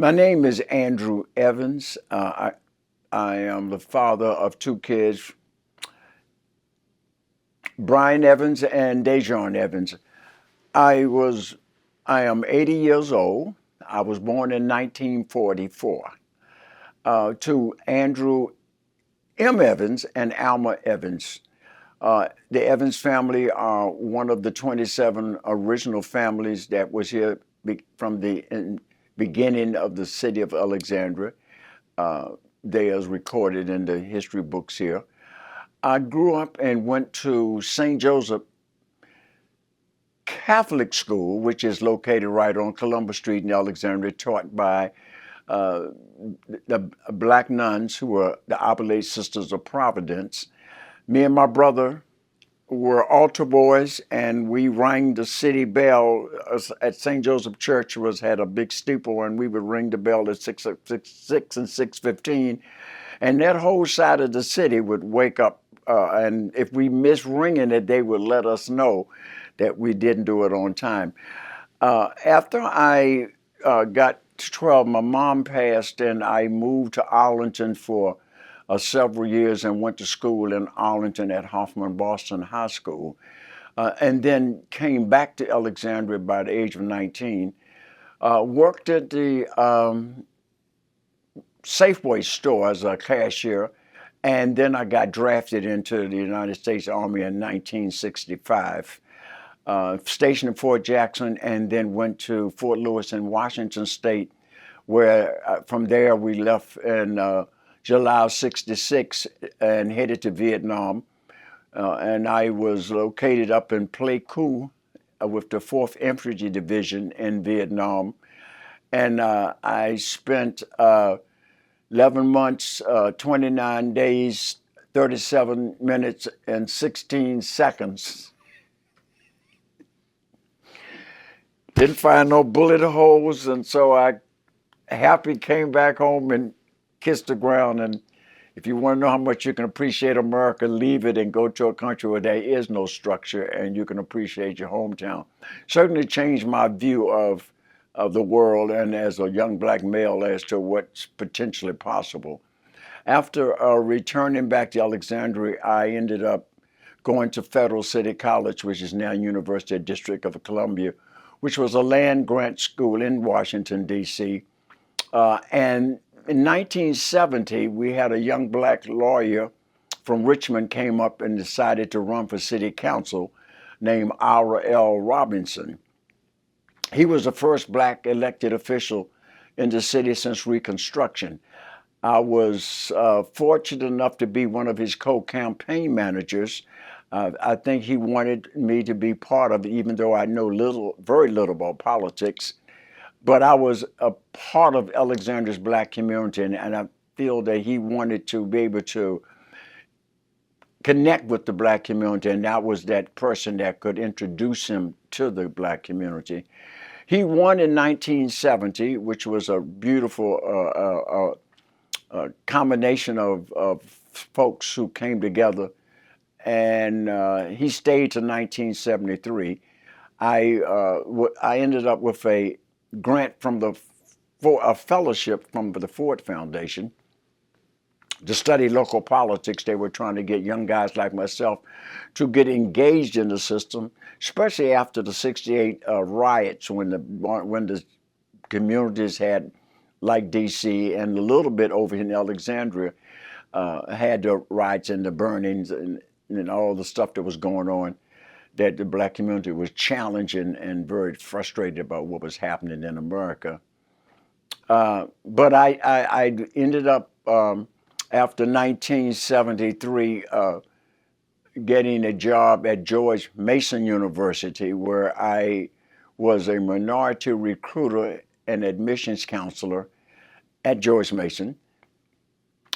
My name is Andrew Evans. I am the father of two kids, Brian Evans and Dejon Evans. I was, I am 80 years old. I was born in 1944 to Andrew M. Evans and Alma Evans. The Evans family are one of the 27 original families that was here from the beginning of the city of Alexandria. They is recorded in the history books here. I grew up and went to St. Joseph Catholic School, which is located right on Columbus Street in Alexandria, taught by uh, the black nuns who were the Oblate Sisters of Providence. Me and my brother were altar boys, and we rang the city bell at St. Joseph Church. Had a big steeple, and we would ring the bell at 6 and 6:15, and that whole side of the city would wake up. And if we missed ringing it, they would let us know that we didn't do it on time. After I got to 12, my mom passed, and I moved to Arlington for several years and went to school in Arlington at Hoffman Boston High School, and then came back to Alexandria by the age of 19. Worked at the Safeway store as a cashier, and then I got drafted into the United States Army in 1965. Stationed in Fort Jackson, and then went to Fort Lewis in Washington State, where from there we left in July of '66 and headed to Vietnam. And I was located up in Pleiku with the 4th Infantry Division in Vietnam. And I spent 11 months, 29 days, 37 minutes, and 16 seconds. Didn't find no bullet holes, and so I happy came back home and kissed the ground. And if you want to know how much you can appreciate America, leave it and go to a country where there is no structure and you can appreciate your hometown. Certainly changed my view of the world and as a young black male as to what's potentially possible. After returning back to Alexandria, I ended up going to Federal City College, which is now University of District of Columbia, which was a land grant school in Washington, D.C. And in 1970, we had a young black lawyer from Richmond came up and decided to run for city council named Ira L. Robinson. He was the first black elected official in the city since Reconstruction. I was fortunate enough to be one of his co-campaign managers. I think he wanted me to be part of it, even though I know very little about politics. But I was a part of Alexandria's black community, and I feel that he wanted to be able to connect with the black community, and that was that person that could introduce him to the black community. He won in 1970, which was a beautiful combination of folks who came together, and he stayed to 1973. I ended up with a grant from a fellowship from the Ford Foundation to study local politics. They were trying to get young guys like myself to get engaged in the system, especially after the '68 riots when the communities had, like D.C. and a little bit over in Alexandria, had the riots and the burnings and all the stuff that was going on, that the black community was challenging and very frustrated about what was happening in America. But I ended up, after 1973, getting a job at George Mason University, where I was a minority recruiter and admissions counselor at George Mason.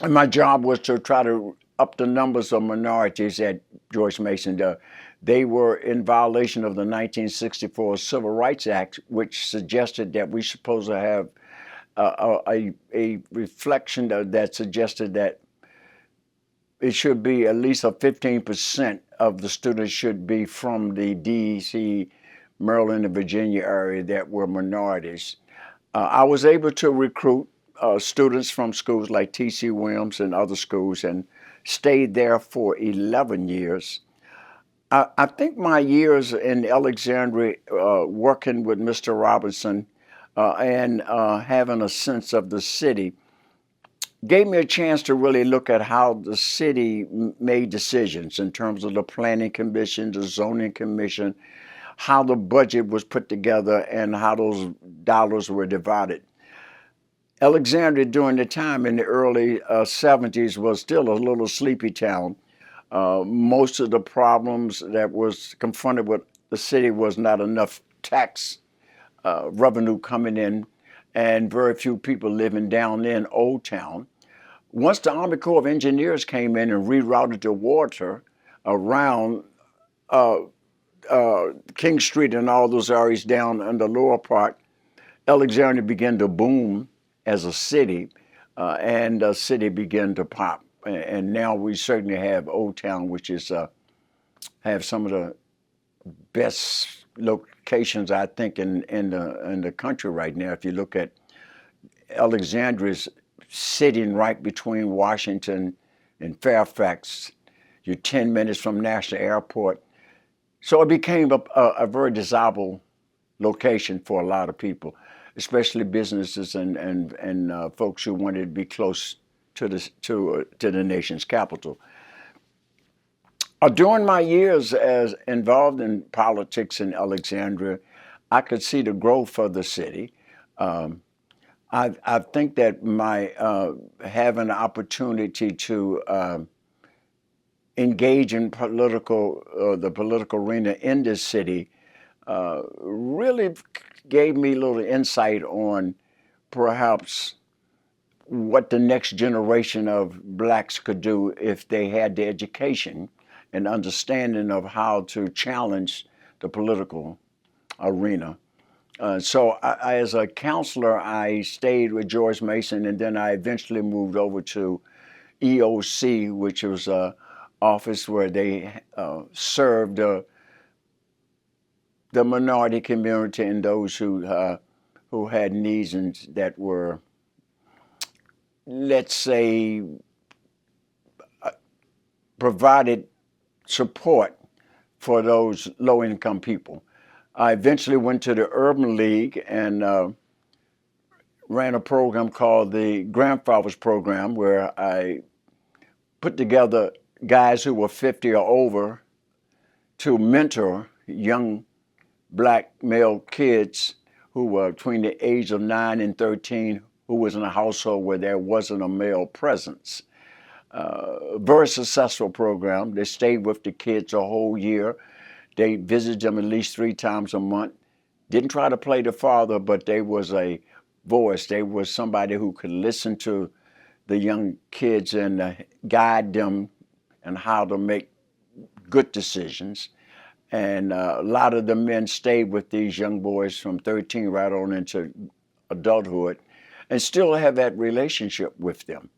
And my job was to try to up the numbers of minorities at George Mason. They were in violation of the 1964 Civil Rights Act, which suggested that we supposed to have a reflection that suggested that it should be at least 15% of the students should be from the D.C., Maryland, and Virginia area that were minorities. I was able to recruit students from schools like T.C. Williams and other schools and stayed there for 11 years. I think my years in Alexandria working with Mr. Robinson and having a sense of the city gave me a chance to really look at how the city made decisions in terms of the planning commission, the zoning commission, how the budget was put together, and how those dollars were divided. Alexandria during the time in the early 70s was still a little sleepy town. Most of the problems that was confronted with the city was not enough tax revenue coming in and very few people living down in Old Town. Once the Army Corps of Engineers came in and rerouted the water around uh, King Street and all those areas down in the lower part, Alexandria began to boom as a city, and the city began to pop. And now we certainly have Old Town, which is have some of the best locations I think in the country right now. If you look at Alexandria's sitting right between Washington and Fairfax, you're 10 minutes from National Airport. So it became a very desirable location for a lot of people, especially businesses and folks who wanted to be close to the nation's capital. During my years as involved in politics in Alexandria, I could see the growth of the city. I think that my having the opportunity to engage in the political arena in this city really gave me a little insight on perhaps what the next generation of blacks could do if they had the education and understanding of how to challenge the political arena. As a counselor, I stayed with George Mason, and then I eventually moved over to EOC, which was an office where they served the minority community and those who had needs and that were, let's say, provided support for those low-income people. I eventually went to the Urban League and ran a program called the Grandfathers Program, where I put together guys who were 50 or over to mentor young black male kids who were between the age of 9 and 13 who was in a household where there wasn't a male presence. Very successful program. They stayed with the kids a whole year. They visited them at least 3 times a month. Didn't try to play the father, but they was a voice. They was somebody who could listen to the young kids and guide them and how to make good decisions. And a lot of the men stayed with these young boys from 13 right on into adulthood and still have that relationship with them.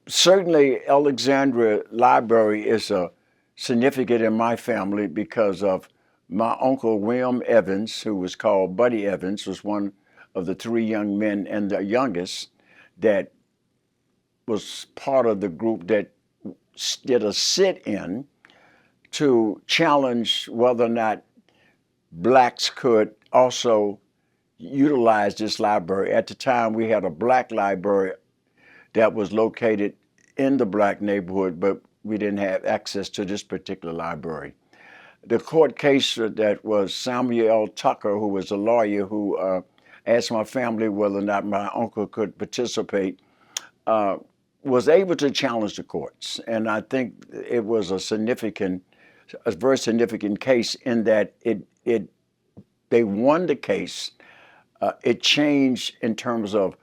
Certainly, Alexandria Library is significant in my family because of my uncle William Evans, who was called Buddy Evans, was one of the 3 young men and the youngest that was part of the group that did a sit-in to challenge whether or not blacks could also utilize this library. At the time, we had a black library that was located in the black neighborhood, but we didn't have access to this particular library. The court case that was Samuel L. Tucker, who was a lawyer who asked my family whether or not my uncle could participate, was able to challenge the courts. And I think it was a very significant case in that they won the case. It changed in terms of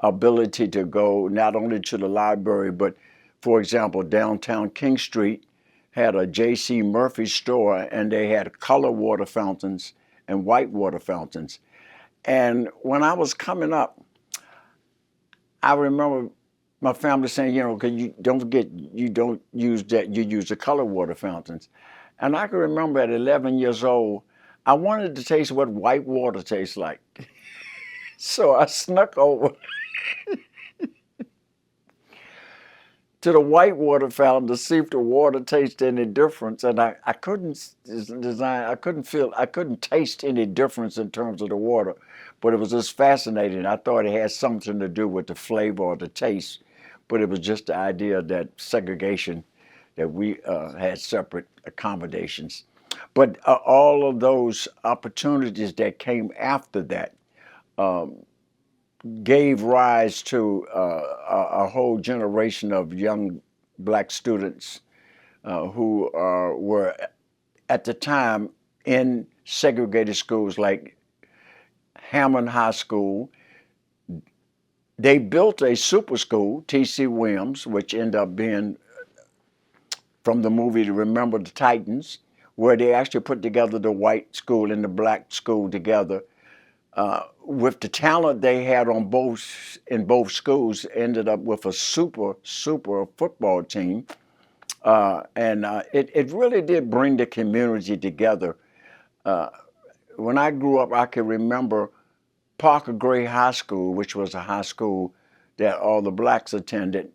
ability to go not only to the library, but for example, downtown King Street had a J.C. Murphy store, and they had color water fountains and white water fountains. And when I was coming up, I remember my family saying, you don't forget, you don't use that, you use the color water fountains. And I can remember at 11 years old, I wanted to taste what white water tastes like. So I snuck over to the whitewater fountain to see if the water tasted any difference. And I couldn't I couldn't taste any difference in terms of the water, but it was just fascinating. I thought it had something to do with the flavor or the taste, but it was just the idea that segregation, that we had separate accommodations. But all of those opportunities that came after that gave rise to a whole generation of young black students who were at the time in segregated schools like Hammond High School. They built a super school, T.C. Williams, which ended up being from the movie to Remember the Titans, where they actually put together the white school and the black school together. With the talent they had on both schools, ended up with a super football team, and it really did bring the community together. When I grew up, I can remember Parker Gray High School, which was a high school that all the blacks attended,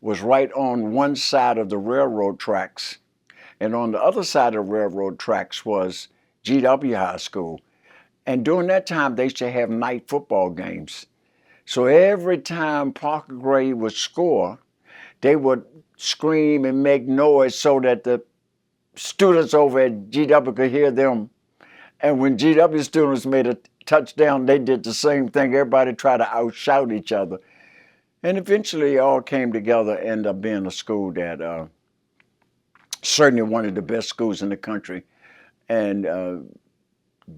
was right on one side of the railroad tracks, and on the other side of the railroad tracks was GW High School. And during that time, they used to have night football games. So every time Parker Gray would score, they would scream and make noise so that the students over at GW could hear them. And when GW students made a touchdown, they did the same thing. Everybody tried to outshout each other. And eventually it all came together and ended up being a school that certainly one of the best schools in the country, and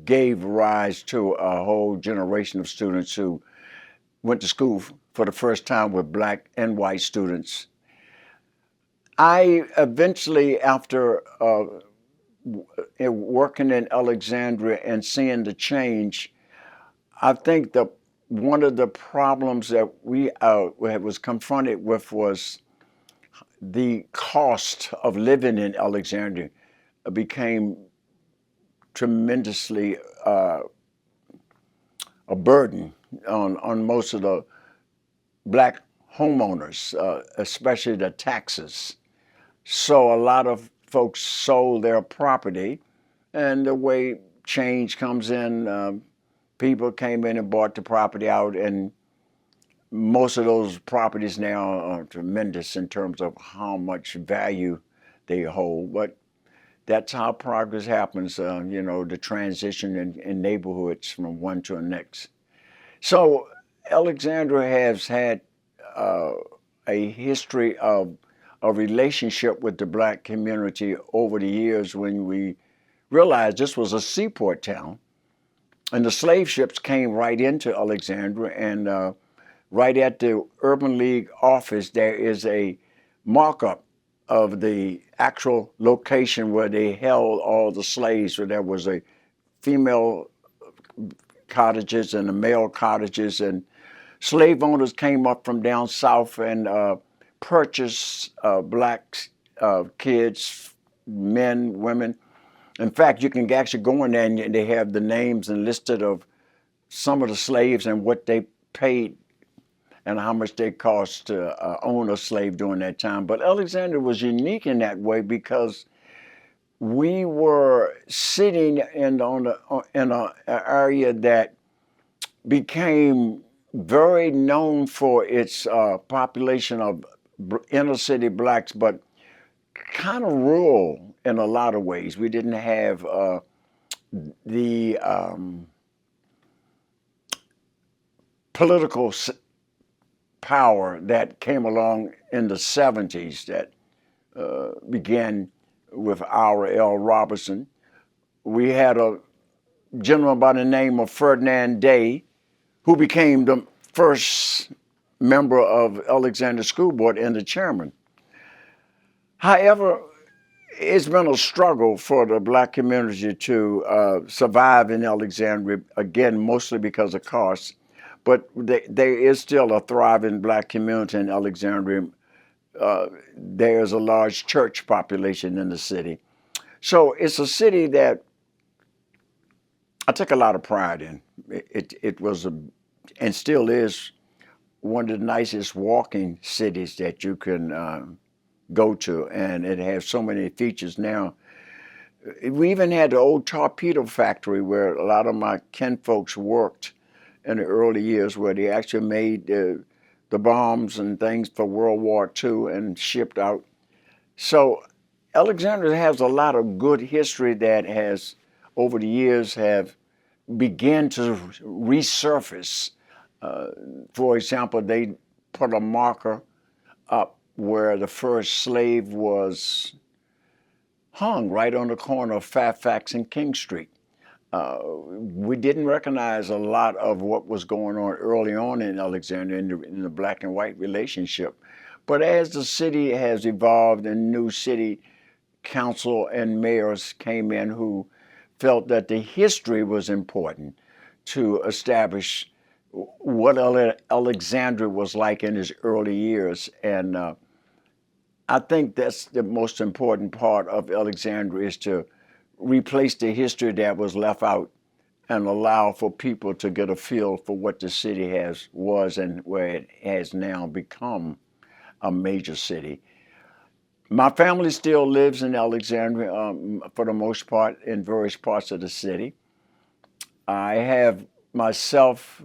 gave rise to a whole generation of students who went to school for the first time with black and white students. I eventually, after working in Alexandria and seeing the change, I think that one of the problems that we was confronted with was the cost of living in Alexandria became tremendously a burden on most of the black homeowners, especially the taxes. So a lot of folks sold their property, and the way change comes in, people came in and bought the property out, and most of those properties now are tremendous in terms of how much value they hold. But that's how progress happens, the transition in neighborhoods from one to the next. So Alexandria has had a history of a relationship with the black community over the years when we realized this was a seaport town. And the slave ships came right into Alexandria, and right at the Urban League office, there is a markup of the actual location where they held all the slaves. So there was a female cottages and the male cottages, and slave owners came up from down south and purchased black kids, men, women. In fact, you can actually go in there and they have the names enlisted of some of the slaves and what they paid and how much they cost to own a slave during that time. But Alexandria was unique in that way because we were sitting in an area that became very known for its population of inner city blacks, but kind of rural in a lot of ways. We didn't have the political power that came along in the 70s that began with our L. Robertson. We had a gentleman by the name of Ferdinand Day, who became the first member of Alexandria School Board and the chairman. However, it's been a struggle for the black community to survive in Alexandria, again, mostly because of cost. But there is still a thriving black community in Alexandria. There's a large church population in the city. So it's a city that I take a lot of pride in. It was and still is one of the nicest walking cities that you can go to, and it has so many features now. We even had the old torpedo factory where a lot of my kinfolks worked in the early years, where they actually made the bombs and things for World War II and shipped out. So Alexandria has a lot of good history that has, over the years, have begun to resurface. For example, they put a marker up where the first slave was hung right on the corner of Fairfax and King Street. We didn't recognize a lot of what was going on early on in Alexandria in the black and white relationship. But as the city has evolved and new city council and mayors came in who felt that the history was important to establish what Alexandria was like in its early years. And I think that's the most important part of Alexandria, is to replace the history that was left out and allow for people to get a feel for what the city was and where it has now become a major city. My family still lives in Alexandria for the most part in various parts of the city. I have myself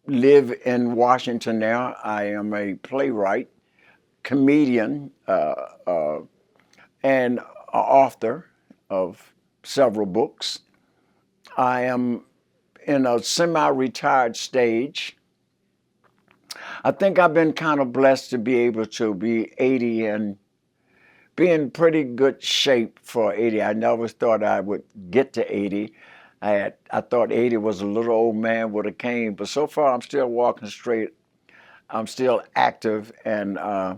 live in Washington now. I am a playwright, comedian, and author of several books. I am in a semi-retired stage. I think I've been kind of blessed to be able to be 80 and be in pretty good shape for 80. I never thought I would get to 80. I thought 80 was a little old man with a cane, but so far I'm still walking straight. I'm still active, and I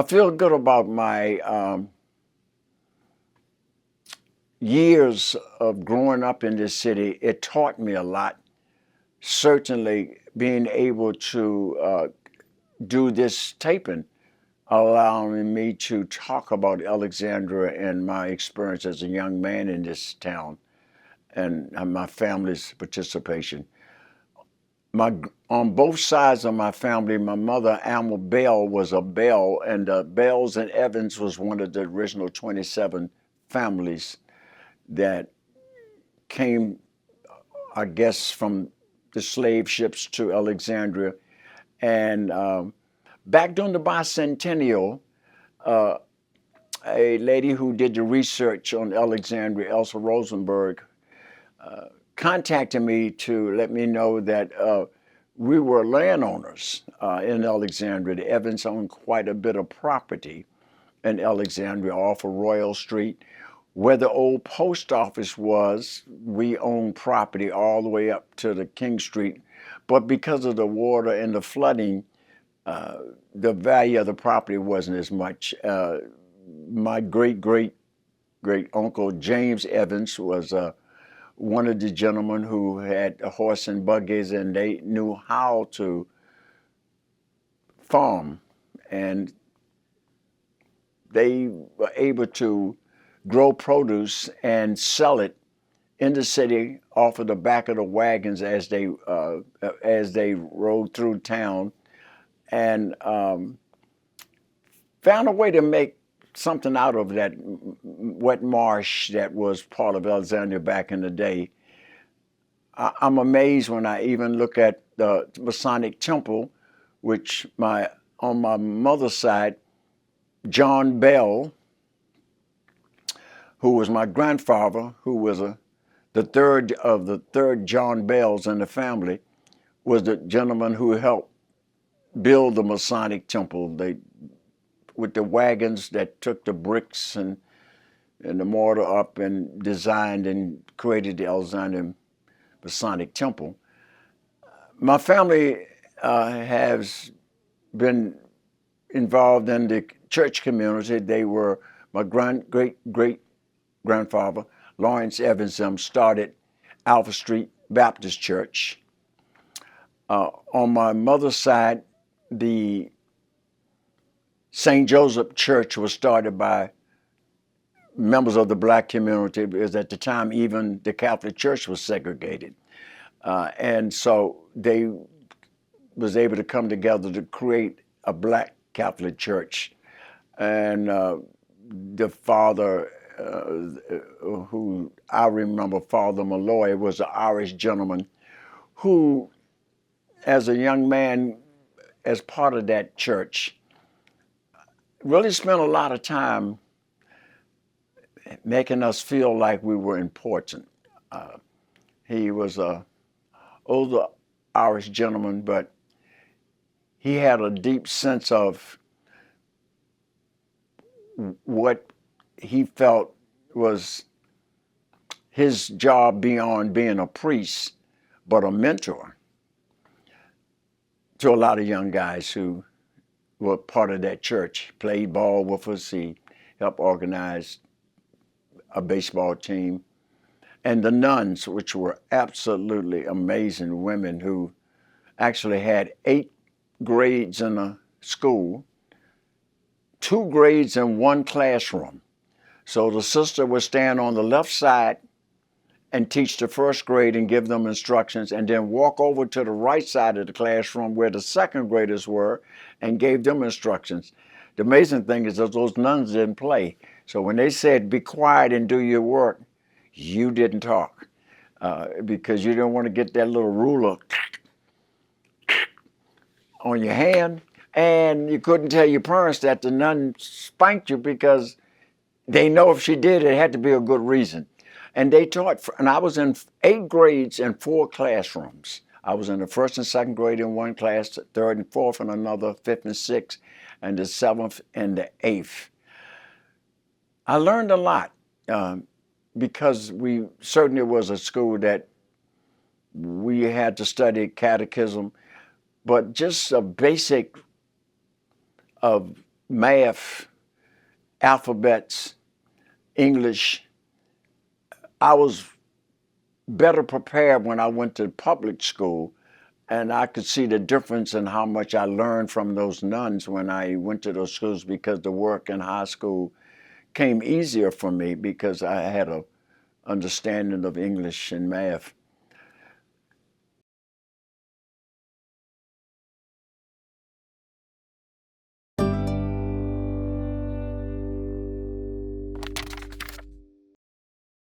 feel good about my years of growing up in this city. It taught me a lot. Certainly being able to do this taping, allowing me to talk about Alexandria and my experience as a young man in this town and my family's participation. On both sides of my family, my mother, Alma Bell, was a Bell, and Bells and Evans was one of the original 27 families that came, I guess, from the slave ships to Alexandria. And back during the bicentennial, a lady who did the research on Alexandria, Elsa Rosenberg, contacted me to let me know that we were landowners in Alexandria. The Evans owned quite a bit of property in Alexandria off of Royal Street. Where the old post office was, we owned property all the way up to the King Street. But because of the water and the flooding, the value of the property wasn't as much. My great uncle James Evans was one of the gentlemen who had a horse and buggies, and they knew how to farm, and they were able to grow produce and sell it in the city off of the back of the wagons as they rode through town, and found a way to make something out of that wet marsh that was part of Alexandria back in the day. I'm amazed when I even look at the Masonic Temple, which on my mother's side, John Bell, who was my grandfather, who was the third of the third John Bells in the family, was the gentleman who helped build the Masonic Temple. With the wagons that took the bricks and the mortar up and designed and created the Alexandria Masonic Temple. My family has been involved in the church community. They were my great-great-grandfather, Lawrence Evans, started Alpha Street Baptist Church. On my mother's side, the St. Joseph Church was started by members of the black community, because at the time even the Catholic Church was segregated. And so they was able to come together to create a black Catholic church. And the father, who I remember, Father Malloy, was an Irish gentleman who, as a young man, as part of that church, really spent a lot of time making us feel like we were important. He was a older Irish gentleman, but he had a deep sense of what he felt was his job beyond being a priest, but a mentor to a lot of young guys who were part of that church. Played ball with us. He helped organize a baseball team. And the nuns, which were absolutely amazing women who actually had 8 grades in a school, 2 grades in one classroom. So the sister would stand on the left side and teach the first grade and give them instructions, and then walk over to the right side of the classroom where the second graders were and gave them instructions. The amazing thing is that those nuns didn't play. So when they said, be quiet and do your work, you didn't talk because you didn't want to get that little ruler on your hand, and you couldn't tell your parents that the nun spanked you because they know if she did, it had to be a good reason. And they taught, and I was in 8 grades in 4 classrooms. I was in the 1st and 2nd grade in one class, 3rd and 4th in another, 5th and 6th, and the 7th and the 8th. I learned a lot because we certainly was a school that we had to study catechism, but just a basic of math, alphabets, English. I was better prepared when I went to public school, and I could see the difference in how much I learned from those nuns when I went to those schools, because the work in high school came easier for me because I had a understanding of English and math.